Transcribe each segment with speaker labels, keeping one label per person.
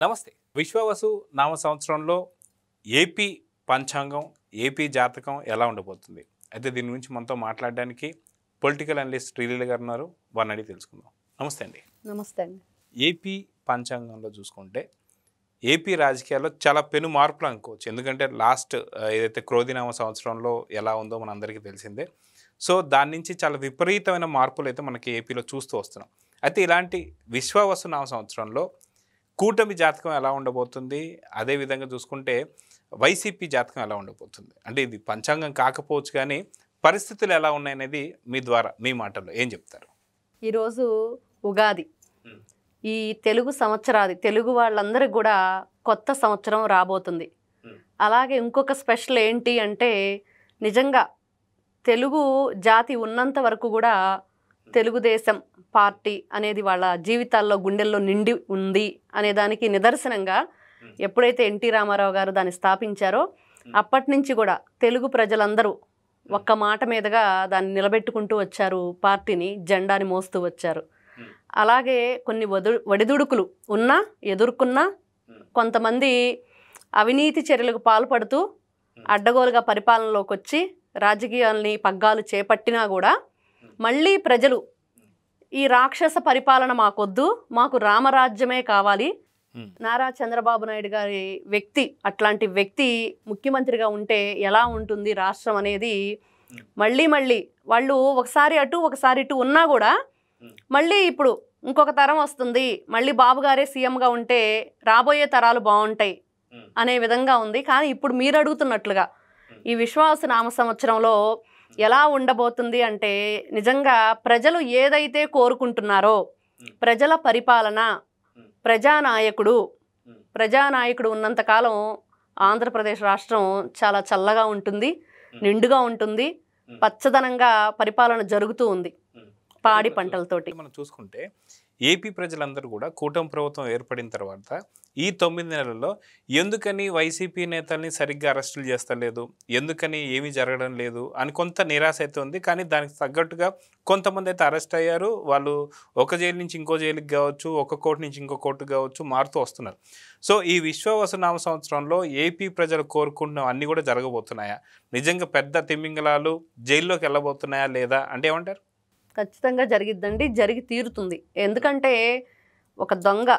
Speaker 1: నమస్తే. విశ్వావసు నామ సంవత్సరంలో ఏపీ పంచాంగం, ఏపీ జాతకం ఎలా ఉండబోతుంది? అయితే దీని గురించి మనతో మాట్లాడడానికి పొలిటికల్ అనలిస్ట్ శ్రీలీల గారు ఉన్నారు. వారిని అడిగి తెలుసుకుందాం. నమస్తే అండి.
Speaker 2: నమస్తే అండి.
Speaker 1: ఏపీ పంచాంగంలో చూసుకుంటే ఏపీ రాజకీయాల్లో చాలా పెను మార్పులు అనుకోవచ్చు. ఎందుకంటే లాస్ట్ ఏదైతే క్రోధినామ సంవత్సరంలో ఎలా ఉందో మనందరికీ తెలిసిందే. సో దాని నుంచి చాలా విపరీతమైన మార్పులు అయితే మనకి ఏపీలో చూస్తూ వస్తున్నాం. అయితే ఇలాంటి విశ్వావసు నామ సంవత్సరంలో కూటమి జాతకం ఎలా ఉండబోతుంది? అదేవిధంగా చూసుకుంటే వైసీపీ జాతకం ఎలా ఉండబోతుంది? అంటే ఇది పంచాంగం కాకపోవచ్చు, కానీ పరిస్థితులు ఎలా ఉన్నాయనేది మీ ద్వారా, మీ మాటల్లో ఏం చెప్తారు?
Speaker 2: ఈరోజు ఉగాది. ఈ తెలుగు సంవత్సరాది తెలుగు వాళ్ళందరికీ కూడా కొత్త సంవత్సరం రాబోతుంది. అలాగే ఇంకొక స్పెషల్ ఏంటి అంటే, నిజంగా తెలుగు జాతి ఉన్నంత వరకు కూడా తెలుగుదేశం పార్టీ అనేది వాళ్ళ జీవితాల్లో గుండెల్లో నిండి ఉంది అనే దానికి నిదర్శనంగా ఎప్పుడైతే ఎన్టీ రామారావు గారు దాన్ని స్థాపించారో అప్పటి నుంచి కూడా తెలుగు ప్రజలందరూ ఒక్క మాట మీదుగా దాన్ని నిలబెట్టుకుంటూ వచ్చారు. పార్టీని, జెండాని మోస్తూ వచ్చారు. అలాగే కొన్ని ఒడిదుడుకులు ఉన్నా, ఎదుర్కొన్నా, కొంతమంది అవినీతి చర్యలకు పాల్పడుతూ అడ్డగోలుగా పరిపాలనలోకి వచ్చి రాజకీయాల్ని పగ్గాలు చేపట్టినా కూడా మళ్ళీ ప్రజలు ఈ రాక్షస పరిపాలన మాకొద్దు, మాకు రామరాజ్యమే కావాలి, నారా చంద్రబాబు నాయుడు గారి వ్యక్తి, అట్లాంటి వ్యక్తి ముఖ్యమంత్రిగా ఉంటే ఎలా ఉంటుంది రాష్ట్రం అనేది మళ్ళీ వాళ్ళు ఒకసారి అటు ఒకసారి ఇటు ఉన్నా కూడా మళ్ళీ ఇప్పుడు ఇంకొక తరం వస్తుంది, మళ్ళీ బాబు గారే సీఎంగా ఉంటే రాబోయే తరాలు బాగుంటాయి అనే విధంగా ఉంది. కానీ ఇప్పుడు మీరు అడుగుతున్నట్లుగా ఈ విశ్వావసు నామ సంవత్సరంలో ఎలా ఉండబోతుంది అంటే, నిజంగా ప్రజలు ఏదైతే కోరుకుంటున్నారో ప్రజల పరిపాలన, ప్రజానాయకుడు ఉన్నంతకాలం ఆంధ్రప్రదేశ్ రాష్ట్రం చాలా చల్లగా ఉంటుంది, నిండుగా ఉంటుంది, పచ్చదనంగా పరిపాలన జరుగుతూ ఉంది పాడి పంటలతోటి.
Speaker 1: మనం చూసుకుంటే ఏపీ ప్రజలందరూ కూడా కూటమి ప్రభుత్వం ఏర్పడిన తర్వాత ఈ 9 నెలల్లో ఎందుకని వైసీపీ నేతల్ని సరిగ్గా అరెస్టులు చేస్తలేదు, ఎందుకని ఏమీ జరగడం లేదు అని కొంత నిరాశ అయితే ఉంది. కానీ దానికి తగ్గట్టుగా కొంతమంది అయితే అరెస్ట్ అయ్యారు. వాళ్ళు ఒక జైలు నుంచి ఇంకో జైలుకి కావచ్చు, ఒక కోర్టు నుంచి ఇంకో కోర్టు కావచ్చు, మారుతూ వస్తున్నారు. సో ఈ విశ్వావసు నామ సంవత్సరంలో ఏపీ ప్రజలు కోరుకుంటున్న అన్నీ కూడా జరగబోతున్నాయా? నిజంగా పెద్ద తిమ్మింగలాలు జైల్లోకి వెళ్ళబోతున్నాయా లేదా అంటే ఏమంటారు?
Speaker 2: ఖచ్చితంగా జరిగిద్దండి, జరిగి తీరుతుంది. ఎందుకంటే ఒక దొంగ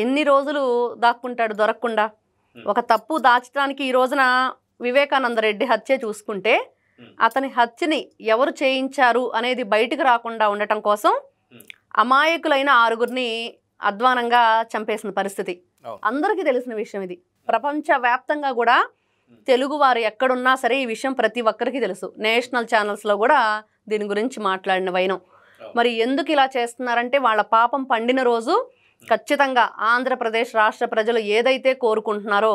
Speaker 2: ఎన్ని రోజులు దాక్కుంటాడు దొరకకుండా? ఒక తప్పు దాచడానికి ఈ రోజున వివేకానంద రెడ్డి హత్య చూసుకుంటే అతని హత్యని ఎవరు చేయించారు అనేది బయటకు రాకుండా ఉండటం కోసం అమాయకులైన 6గురిని అధ్వానంగా చంపేసిన పరిస్థితి అందరికీ తెలిసిన విషయం. ఇది ప్రపంచవ్యాప్తంగా కూడా తెలుగు వారు ఎక్కడున్నా సరే ఈ విషయం ప్రతి ఒక్కరికి తెలుసు. నేషనల్ ఛానల్స్లో కూడా దీని గురించి మాట్లాడిన వైనం. మరి ఎందుకు ఇలా చేస్తున్నారంటే, వాళ్ళ పాపం పండిన రోజు ఖచ్చితంగా ఆంధ్రప్రదేశ్ రాష్ట్ర ప్రజలు ఏదైతే కోరుకుంటున్నారో,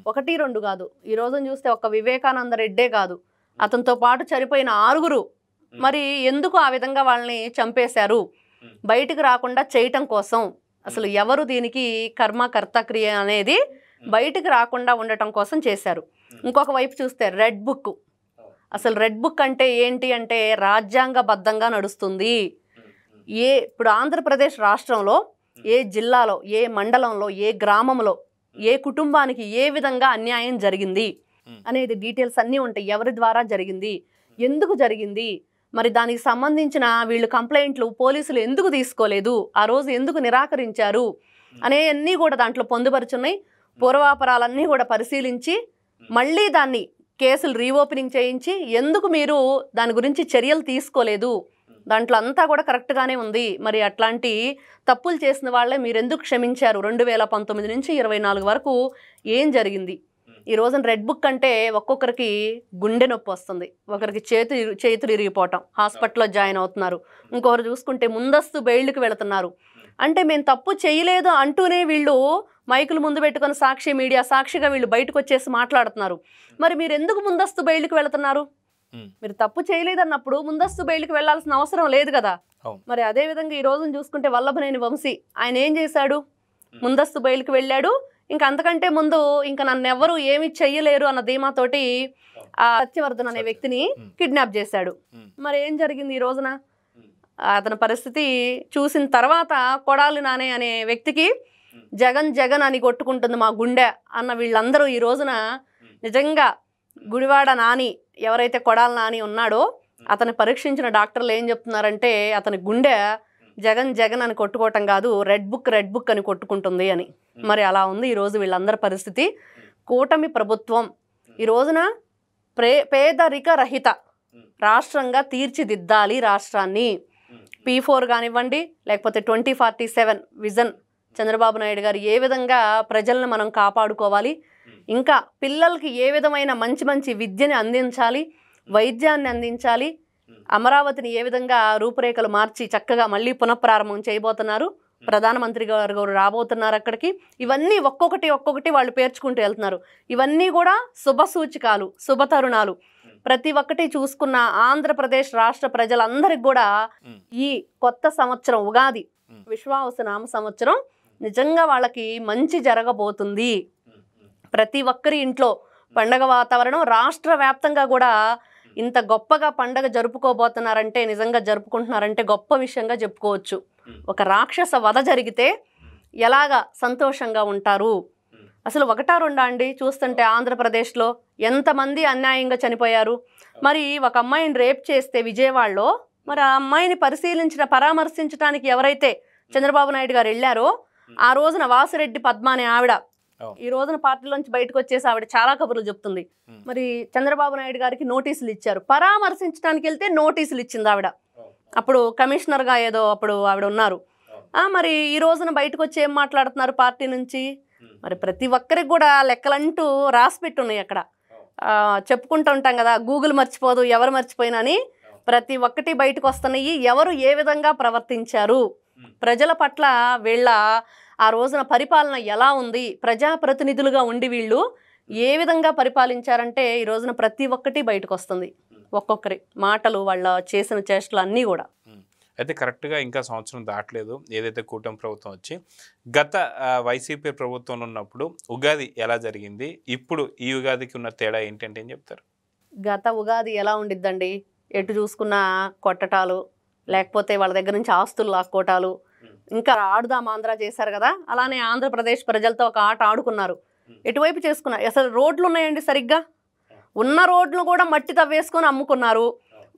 Speaker 2: 1, 2 కాదు, ఈ రోజున చూస్తే ఒక్క వివేకానంద రెడ్డే కాదు, అతనితో పాటు చనిపోయిన 6గురు మరి ఎందుకు ఆ విధంగా వాళ్ళని చంపేశారు బయటకు రాకుండా చేయటం కోసం. అసలు ఎవరు దీనికి కర్త క్రియ అనేది బయటకు రాకుండా ఉండటం కోసం చేశారు. ఇంకొక వైపు చూస్తే రెడ్ బుక్. అసలు రెడ్ బుక్ అంటే ఏంటి అంటే, రాజ్యాంగబద్ధంగా నడుస్తుంది. ఇప్పుడు ఆంధ్రప్రదేశ్ రాష్ట్రంలో ఏ జిల్లాలో, ఏ మండలంలో, ఏ గ్రామంలో, ఏ కుటుంబానికి ఏ విధంగా అన్యాయం జరిగింది అనేది డీటెయిల్స్ అన్నీ ఉంటాయి. ఎవరి ద్వారా జరిగింది, ఎందుకు జరిగింది, మరి దానికి సంబంధించిన వీళ్ళు కంప్లైంట్లు పోలీసులు ఎందుకు తీసుకోలేదు, ఆ రోజు ఎందుకు నిరాకరించారు అనేవన్నీ కూడా దాంట్లో పొందుపరుచున్నాయి. పూర్వాపరాలన్నీ కూడా పరిశీలించి మళ్ళీ దాన్ని కేసులు రీఓపెనింగ్ చేయించి ఎందుకు మీరు దాని గురించి చర్యలు తీసుకోలేదు, దాంట్లో అంతా కూడా కరెక్ట్గానే ఉంది. మరి అట్లాంటి తప్పులు చేసిన వాళ్ళే మీరు ఎందుకు క్షమించారు, 2019 నుంచి 24 వరకు ఏం జరిగింది. ఈ రోజున రెడ్ బుక్ అంటే ఒక్కొక్కరికి గుండె నొప్పి వస్తుంది, ఒకరికి చేతులు ఇరిగిపోవటం, హాస్పిటల్లో జాయిన్ అవుతున్నారు, ఇంకొకరు చూసుకుంటే ముందస్తు బెయిల్కి వెళుతున్నారు. అంటే మేము తప్పు చేయలేదు అంటూనే వీళ్ళు మైకులు ముందు పెట్టుకొని మీడియా సాక్షిగా వీళ్ళు బయటకు వచ్చేసి మాట్లాడుతున్నారు. మరి మీరు ఎందుకు ముందస్తు బెయిల్కి వెళుతున్నారు? మీరు తప్పు చేయలేదన్నప్పుడు ముందస్తు బెయిల్కి వెళ్లాల్సిన అవసరం లేదు కదా. మరి అదే విధంగా ఈ రోజున చూసుకుంటే వల్లభనేని వంశీ ఆయన ఏం చేశాడు? ముందస్తు బెయిల్కి వెళ్ళాడు. ఇంకా అంతకంటే ముందు ఇంకా నన్ను ఎవరు ఏమి చెయ్యలేరు అన్న ధీమాతోటి ఆ సత్యవర్ధన్ అనే వ్యక్తిని కిడ్నాప్ చేశాడు. మరి ఏం జరిగింది ఈ రోజున? అతని పరిస్థితి చూసిన తర్వాత కొడాలి నాని అనే వ్యక్తికి జగన్ జగన్ అని కొట్టుకుంటుంది మా గుండె అన్న వీళ్ళందరూ ఈ రోజున నిజంగా గుడివాడ నాని ఎవరైతే కొడాల నాని ఉన్నాడో అతన్ని పరీక్షించిన డాక్టర్లు ఏం చెప్తున్నారంటే అతని గుండె జగన్ జగన్ అని కొట్టుకోవటం కాదు, రెడ్ బుక్ అని కొట్టుకుంటుంది అని. మరి అలా ఉంది ఈరోజు వీళ్ళందరి పరిస్థితి. కూటమి ప్రభుత్వం ఈ రోజున పేదరిక రహిత రాష్ట్రంగా తీర్చిదిద్దాలి రాష్ట్రాన్ని. P4 కానివ్వండి, లేకపోతే 2047 విజన్ చంద్రబాబు నాయుడు గారు ఏ విధంగా ప్రజలను మనం కాపాడుకోవాలి, ఇంకా పిల్లలకి ఏ విధమైన మంచి మంచి విద్యని అందించాలి, వైద్యాన్ని అందించాలి, అమరావతిని ఏ విధంగా రూపురేఖలు మార్చి చక్కగా మళ్ళీ పునఃప్రారంభం చేయబోతున్నారు, ప్రధానమంత్రి గారు రాబోతున్నారు అక్కడికి. ఇవన్నీ ఒక్కొక్కటి వాళ్ళు పేర్చుకుంటూ వెళ్తున్నారు. ఇవన్నీ కూడా శుభసూచికాలు, శుభతరుణాలు. ప్రతి ఒక్కటి చూసుకున్న ఆంధ్రప్రదేశ్ రాష్ట్ర ప్రజలందరికి కూడా ఈ కొత్త సంవత్సరం ఉగాది విశ్వావసనామ సంవత్సరం నిజంగా వాళ్ళకి మంచి జరగబోతుంది. ప్రతి ఒక్కరి ఇంట్లో పండగ వాతావరణం. రాష్ట్ర వ్యాప్తంగా కూడా ఇంత గొప్పగా పండగ జరుపుకోబోతున్నారంటే, నిజంగా జరుపుకుంటున్నారంటే గొప్ప విషయంగా చెప్పుకోవచ్చు. ఒక రాక్షస వధ జరిగితే ఎలాగా సంతోషంగా ఉంటారు. అసలు ఒకటా రెండా అండి చూస్తుంటే ఆంధ్రప్రదేశ్లో ఎంతమంది అన్యాయంగా చనిపోయారు. మరి ఒక అమ్మాయిని రేప్ చేస్తే విజయవాడలో, మరి ఆ అమ్మాయిని పరామర్శించడానికి ఎవరైతే చంద్రబాబు నాయుడు గారు వెళ్ళారో ఆ రోజున వాసిరెడ్డి పద్మ అనే ఆవిడ ఈ రోజున పార్టీలోంచి బయటకు వచ్చేసి ఆవిడ చాలా కబుర్లు చెప్తుంది. మరి చంద్రబాబు నాయుడు గారికి నోటీసులు ఇచ్చారు, పరామర్శించడానికి వెళ్తే నోటీసులు ఇచ్చింది ఆవిడ. అప్పుడు కమిషనర్గా ఏదో అప్పుడు ఆవిడ ఉన్నారు. మరి ఈ రోజున బయటకు వచ్చి ఏం మాట్లాడుతున్నారు పార్టీ నుంచి. మరి ప్రతి ఒక్కరికి కూడా లెక్కలంటూ రాసి పెట్టున్నాయి అక్కడ. చెప్పుకుంటూ ఉంటాం కదా, గూగుల్ మర్చిపోదు ఎవరు మర్చిపోయినా అని. ప్రతి ఒక్కటి బయటకు వస్తున్నాయి. ఎవరు ఏ విధంగా ప్రవర్తించారు, ప్రజల పట్ల వీళ్ళ ఆ రోజున పరిపాలన ఎలా ఉంది, ప్రజాప్రతినిధులుగా ఉండి వీళ్ళు ఏ విధంగా పరిపాలించారంటే ఈ రోజున ప్రతి ఒక్కటి బయటకు వస్తుంది. ఒక్కొక్కరి మాటలు, వాళ్ళ చేసిన చేష్టలు అన్నీ కూడా.
Speaker 1: అయితే కరెక్ట్గా ఇంకా సంవత్సరం దాటలేదు ఏదైతే కూటమి ప్రభుత్వం వచ్చి. గత వైసీపీ ప్రభుత్వం ఉన్నప్పుడు ఉగాది ఎలా జరిగింది, ఇప్పుడు ఈ ఉగాదికి ఉన్న తేడా ఏంటంటే ఏం చెప్తారు?
Speaker 2: గత ఉగాది ఎలా ఉండిద్దండి, ఎటు చూసుకున్న కొట్టటాలు, లేకపోతే వాళ్ళ దగ్గర నుంచి ఆస్తులు లాక్కోటాలు, ఇంకా ఆడుదాం ఆంధ్ర చేశారు కదా, అలానే ఆంధ్రప్రదేశ్ ప్రజలతో ఒక ఆట ఆడుకున్నారు. ఎటువైపు చేసుకున్నారు. అసలు రోడ్లు ఉన్నాయండి సరిగ్గా, ఉన్న రోడ్లు కూడా మట్టి తవ్వేసుకొని అమ్ముకున్నారు.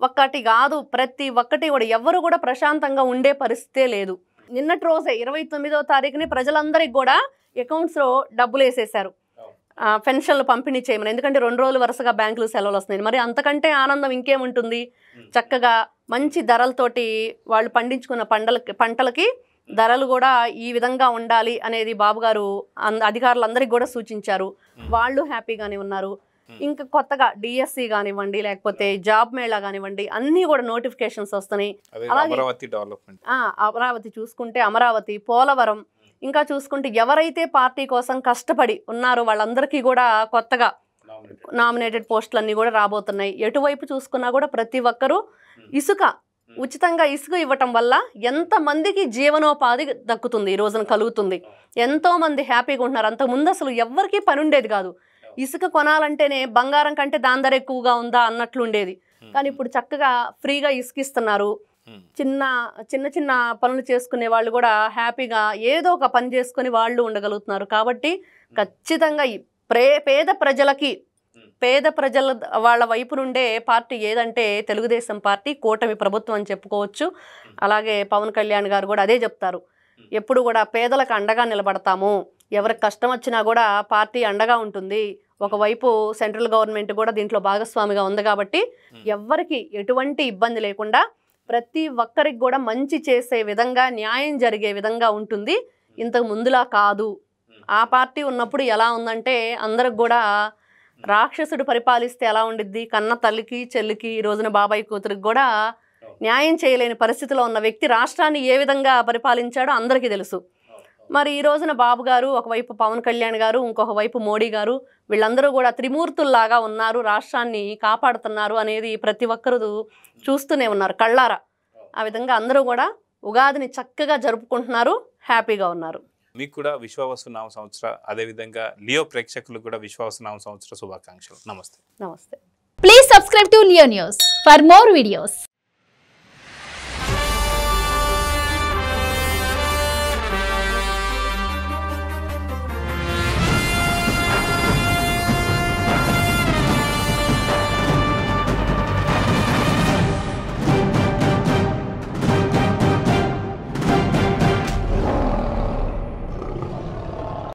Speaker 2: ఒక్కటి కాదు ప్రతి ఒక్కటి కూడా ఎవరు కూడా ప్రశాంతంగా ఉండే పరిస్థితే లేదు. నిన్నటి రోజే 29వ తారీఖుని ప్రజలందరికీ కూడా అకౌంట్స్లో డబ్బులు వేసేసారు, పెన్షన్లు పంపిణీ చేయమని. ఎందుకంటే 2 రోజులు వరుసగా బ్యాంకులు సెలవులు వస్తున్నాయి. మరి అంతకంటే ఆనందం ఇంకేముంటుంది. చక్కగా మంచి ధరలతోటి వాళ్ళు పండించుకున్న పంటలకి ధరలు కూడా ఈ విధంగా ఉండాలి అనేది బాబు గారు అధికారులందరికీ కూడా సూచించారు. వాళ్ళు హ్యాపీగానే ఉన్నారు. ఇంకా కొత్తగా డిఎస్సి కానివ్వండి, లేకపోతే జాబ్ మేళా కానివ్వండి, అన్నీ కూడా నోటిఫికేషన్స్ వస్తున్నాయి. అలాగే అమరావతి చూసుకుంటే అమరావతి, పోలవరం, ఇంకా చూసుకుంటే ఎవరైతే పార్టీ కోసం కష్టపడి ఉన్నారో వాళ్ళందరికీ కూడా కొత్తగా నామినేటెడ్ పోస్టులన్నీ కూడా రాబోతున్నాయి. ఎటువైపు చూసుకున్నా కూడా ప్రతి ఒక్కరూ ఉచితంగా ఇసుక ఇవ్వటం వల్ల ఎంతమందికి జీవనోపాధి దక్కుతుంది, ఈ రోజున కలుగుతుంది. ఎంతోమంది హ్యాపీగా ఉంటున్నారు. అంతకుముందు అసలు ఎవరికీ పని ఉండేది కాదు. ఇసుక కొనాలంటేనే బంగారం కంటే దాని ధర ఎక్కువగా ఉందా అన్నట్లు ఉండేది. కానీ ఇప్పుడు చక్కగా ఫ్రీగా ఇసుక ఇస్తున్నారు. చిన్న చిన్న పనులు చేసుకునే వాళ్ళు కూడా హ్యాపీగా ఏదో ఒక పని చేసుకుని వాళ్ళు ఉండగలుగుతున్నారు. కాబట్టి ఖచ్చితంగా పేద ప్రజల వాళ్ళ వైపు నుండే పార్టీ ఏదంటే తెలుగుదేశం పార్టీ, కూటమి ప్రభుత్వం అని చెప్పుకోవచ్చు. అలాగే పవన్ కళ్యాణ్ గారు కూడా అదే చెప్తారు, ఎప్పుడు కూడా పేదలకు అండగా నిలబడతాము, ఎవరికి కష్టం వచ్చినా కూడా పార్టీ అండగా ఉంటుంది. ఒకవైపు సెంట్రల్ గవర్నమెంట్ కూడా దీంట్లో భాగస్వామిగా ఉంది కాబట్టి ఎవ్వరికి ఎటువంటి ఇబ్బంది లేకుండా ప్రతి ఒక్కరికి కూడా మంచి చేసే విధంగా, న్యాయం జరిగే విధంగా ఉంటుంది. ఇంతకు ముందులా కాదు. ఆ పార్టీ ఉన్నప్పుడు ఎలా ఉందంటే అందరికి కూడా రాక్షసుడు పరిపాలిస్తే ఎలా ఉండిద్ది, కన్న తల్లికి చెల్లికి, ఈ రోజున బాబాయ్ కూతురికి కూడా న్యాయం చేయలేని పరిస్థితిలో ఉన్న వ్యక్తి రాష్ట్రాన్ని ఏ విధంగా పరిపాలించాడో అందరికీ తెలుసు. మరి ఈ రోజున బాబు గారు ఒకవైపు, పవన్ కళ్యాణ్ గారు ఇంకొక వైపు, మోడీ గారు, వీళ్ళందరూ కూడా త్రిమూర్తుల్లాగా ఉన్నారు, రాష్ట్రాన్ని కాపాడుతున్నారు అనేది ప్రతి ఒక్కరూ చూస్తూనే ఉన్నారు కళ్ళారా. ఆ విధంగా అందరూ కూడా ఉగాదిని చక్కగా జరుపుకుంటున్నారు, హ్యాపీగా ఉన్నారు.
Speaker 1: మీకు కూడా విశ్వావసునామ సంవత్సర, అదేవిధంగా లియో ప్రేక్షకులకు కూడా విశ్వావసునామ సంవత్సర శుభాకాంక్షలు. నమస్తే.
Speaker 2: నమస్తే.
Speaker 3: Please subscribe to Leo news for more videos.